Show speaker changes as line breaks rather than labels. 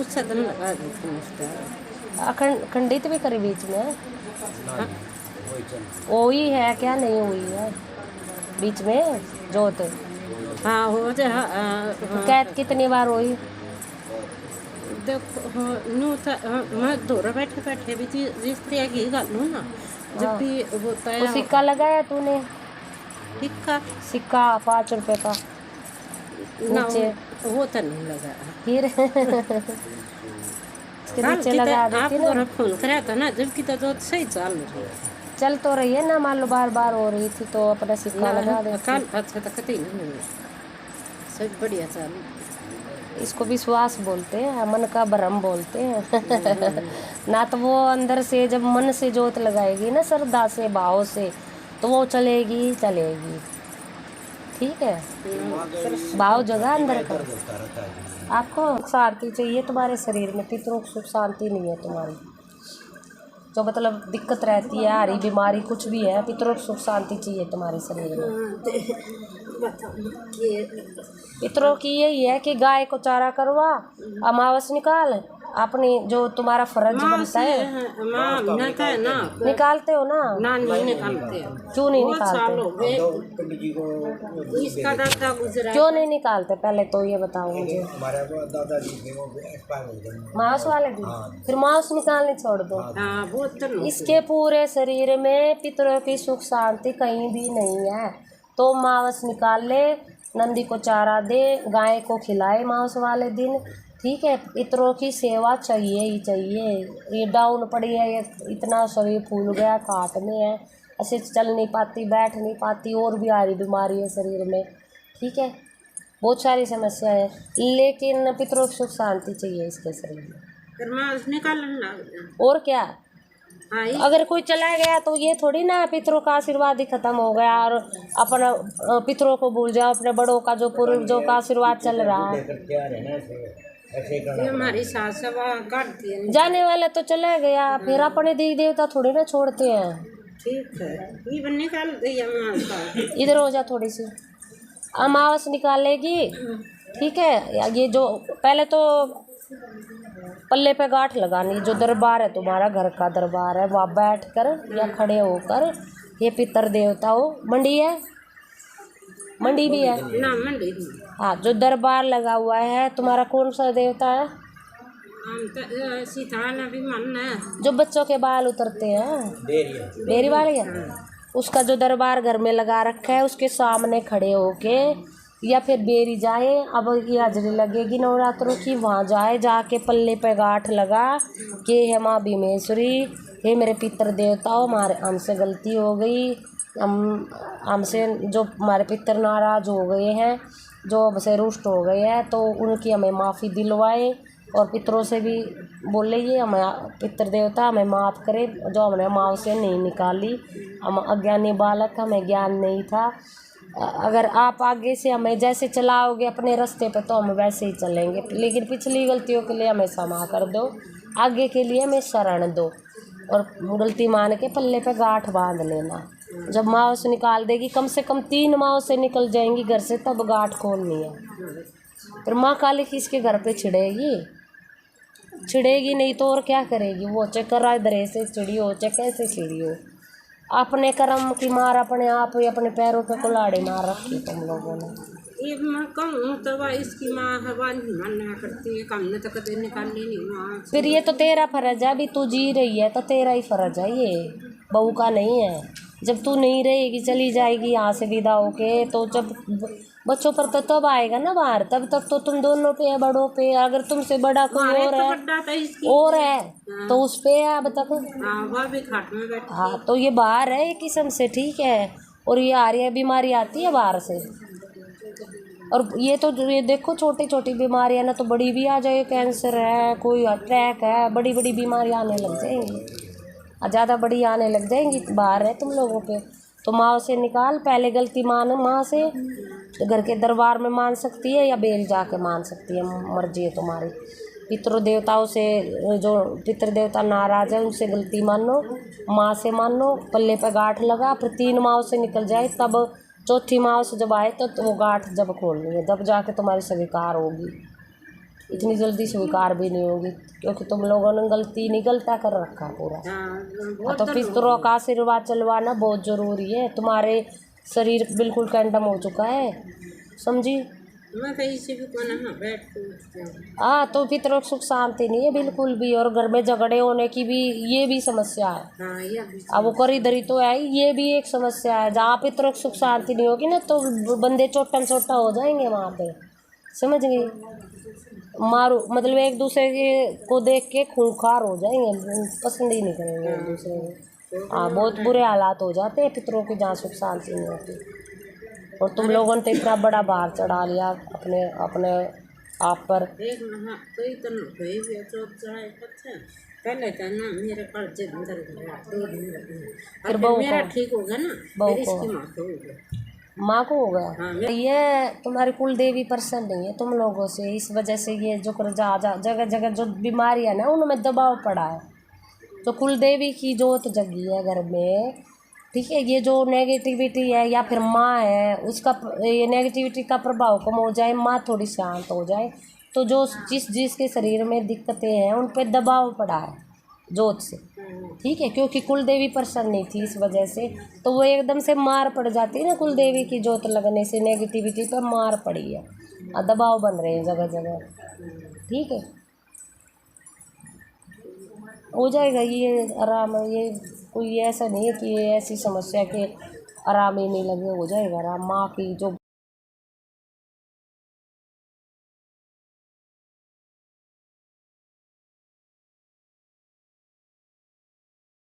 उस सदन लगा देते
खंडित भी करी बीच में, वही है क्या नहीं हुई है बीच में जोत?
हाँ हो जा
कैद कितनी बार हुई?
देखो नू मैं दोरा बैठे बैठे भी जिस तरह की गल हूँ ना, जब भी होता
वो
है
सिक्का लगाया तूने?
सिक्का
सिक्का 5 रुपए का
ना,
नीचे
वो तो नहीं लगा
फिर इसके नीचे लगा देती ना।
आप फोन कराया था ना, जबकि तो सही चल रही है,
चल तो रही है ना, मान लो बार बार हो रही थी तो अपना सिक्का लगा देती।
कल अच्छा तो कतई नहीं सब बढ़िया चल।
इसको विश्वास बोलते हैं, मन का भ्रम बोलते हैं ना। तो वो अंदर से जब मन से जोत लगाएगी ना, श्रद्धा से भाव से, तो वो चलेगी चलेगी। ठीक है, भाव जगह अंदर का। आपको शांति चाहिए तुम्हारे शरीर में, पितरों को सुख शांति नहीं है तुम्हारी, जो मतलब दिक्कत रहती है, हारी बीमारी कुछ भी है, पितरों को सुख शांति चाहिए तुम्हारे शरीर में। पितरों की यही है कि गाय को चारा करवा, अमावस निकाल, अपनी जो तुम्हारा फर्ज बनता है निकालते हो ना?
नहीं निकालते।
क्यों नहीं निकालते?
इसका दादा गुजरा,
क्यों नहीं निकालते पहले तो ये बताओ मुझे। मांस वाले दिन फिर मांस निकालने छोड़ दो। इसके पूरे शरीर में पितरों की सुख शांति कहीं भी नहीं है, तो मांस निकाल ले, नंदी को चारा दे, गाय को खिलाए मांस वाले दिन। ठीक है, पितरों की सेवा चाहिए ही चाहिए। ये डाउन पड़ी है, ये इतना शरीर फूल गया, काट में है, ऐसे चल नहीं पाती, बैठ नहीं पाती, और भी आ रही बीमारी है शरीर में। ठीक है, बहुत सारी समस्या है, लेकिन पितरों की सुख शांति चाहिए इसके शरीर में। और क्या, अगर कोई चला गया तो ये थोड़ी ना पितरों का आशीर्वाद ही खत्म हो गया और अपना पितरों को भूल जाओ, अपने बड़ों का जो पूर्वजों का आशीर्वाद चल रहा है।
हमारी सास काटती है,
जाने वाला तो चला गया, फिर अपने देवी देवता थोड़ी ना छोड़ते हैं।
ठीक है, ये निकाल दे,
इधर हो जा थोड़ी सी, अमावस निकालेगी। ठीक है, ये जो पहले तो पल्ले पे गांठ लगानी, जो दरबार है तुम्हारा घर का दरबार है, वहाँ बैठ कर या खड़े होकर, ये पितर देवता हो, मंडी है, मंडी भी है
ना, मंडी
हाँ, जो दरबार लगा हुआ है तुम्हारा, कौन सा देवता है?
सीताना भी मन है,
जो बच्चों के बाल उतरते हैं, डेरी वाले है, उसका जो दरबार घर में लगा रखा है, उसके सामने खड़े होके, या फिर बेरी जाए, अब ये हाजरी लगेगी नवरात्रों की, वहाँ जाए, जाके पल्ले पे गांठ लगा कि हे माँ भीमेश्वरी, हे मेरे पितर देवताओं, हमारे हमसे गलती हो गई, हमसे जो हमारे पितर नाराज हो गए हैं, जो हमसे रुष्ट हो गए हैं, तो उनकी हमें माफ़ी दिलवाए, और पितरों से भी बोले ये हमें पितर देवता हमें माफ़ करे, जो हमने माँ से नहीं निकाली, हम अज्ञानी बालक, हमें ज्ञान नहीं था। अगर आप आगे से हमें जैसे चलाओगे अपने रास्ते पे तो हम वैसे ही चलेंगे, लेकिन पिछली गलतियों के लिए हमें क्षमा कर दो, आगे के लिए हमें शरण दो, और गलती मान के पल्ले पे गांठ बांध लेना। जब माँ से निकाल देगी, कम से कम 3 माह से निकल जाएंगी घर से, तब गांठ खोलनी है। फिर माँ काली किसके घर पे छिड़ेगी नहीं तो और क्या करेगी वो, चाहे करा दरे से चिड़ी हो, चाहे कैसे चिड़ी हो। अपने कर्म की मार अपने आप ही अपने पैरों पे कुल्हाड़ी मार रखी तुम लोगों ने।
ये मैं कहूँ तो इसकी माँ हवा नहीं मानना करती है, कम ने तो कदे निकालनी नहीं माँ।
फिर ये तो तेरा फर्ज है, अभी तू जी रही है तो तेरा ही फर्ज है, ये बहू का नहीं है। जब तू नहीं रहेगी, चली जाएगी यहाँ से विदा होके, तो जब बच्चों पर तो तब आएगा ना बाहर, तब तक तो तुम दोनों पे है, बड़ों पे। अगर तुमसे बड़ा कोई और है तो उस पे है अब तक। हाँ, तो ये बाहर है एक किस्म से, ठीक है, और ये आ रही है बीमारी आती है बाहर से, और ये तो ये देखो छोटी छोटी बीमारियां ना तो बड़ी भी आ जाए, कैंसर है, कोई अटैक है, बड़ी बड़ी बीमारियां आने लग जाएंगी, ज़्यादा बड़ी आने लग जाएंगी, बाहर है तुम लोगों पे। तो माँ से निकाल, पहले गलती मान माँ से, तो घर के दरबार में मान सकती है या बेल जाके मान सकती है, मर्जी है तुम्हारी। पितृ देवताओं से, जो पितृ देवता नाराज है उनसे गलती मानो, माँ से मानो, पल्ले पे गांठ लगा, फिर 3 माह से निकल जाए, तब 4थी माह से जब आए तो वो गांठ जब खोलनी है, तब जाके तुम्हारी स्वीकार होगी। इतनी जल्दी स्वीकार भी नहीं होगी, क्योंकि तुम लोगों ने गलती निगलता कर रखा पूरा।
हाँ
तो पितरों का आशीर्वाद चलवाना बहुत ज़रूरी है। तुम्हारे शरीर बिल्कुल कैंडम हो चुका है, समझी।
मैं कहीं से भी कोना में बैठ के उठती हूँ।
हाँ, तो पितरों की सुख शांति नहीं है बिल्कुल भी, और घर में झगड़े होने की भी ये भी समस्या है।
हाँ ये भी
अब वो करी धरी तो है ही, ये भी एक समस्या है। जहाँ पितरों की सुख शांति नहीं होगी ना, तो बंदे चोटन छोटा हो जाएंगे वहाँ पे, समझ गई। मारो मतलब एक दूसरे को देख के खूंखार हो जाएंगे, पसंद ही नहीं करेंगे एक दूसरे को। हाँ, बहुत बुरे हालात हो जाते हैं पितरों की जहाँ सुख शांति नहीं होती। और तुम लोगों ने तो इतना बड़ा भार चढ़ा लिया अपने अपने आप पर।
एक महा कोई तो न कोई भी चोट चाहे अच्छा पहले तो ना मेरे कर्जे अंदर गया 2 दिन लगे,
फिर
और
बहू
मेरा
को
ठीक होगा ना,
बहू
फिर
को
इसकी माँ को हो गया।
माँ को हो गया।
हाँ
ये तुम्हारी कुल देवी प्रसन्न नहीं है तुम लोगों से, इस वजह से ये जो जगह जगह जो बीमारी है ना, उनमें दबाव पड़ा है। तो कुल देवी की जोत जगी है घर में, ठीक है। ये जो नेगेटिविटी है या फिर माँ है, उसका ये नेगेटिविटी का प्रभाव कम हो जाए, माँ थोड़ी शांत हो जाए, तो जो जिसके शरीर में दिक्कतें हैं उन पर दबाव पड़ा है जोत से, ठीक है। क्योंकि कुल देवी प्रसन्न नहीं थी, इस वजह से तो वो एकदम से मार पड़ जाती है ना। कुल देवी की जोत लगने से नेगेटिविटी पर मार पड़ी है और दबाव बन रहे हैं जगह जगह, ठीक है। हो जाएगा ये आराम। ये कोई ऐसा नहीं है कि ये ऐसी समस्या के आराम ही नहीं लगे, हो जाएगा आराम। माँ की जो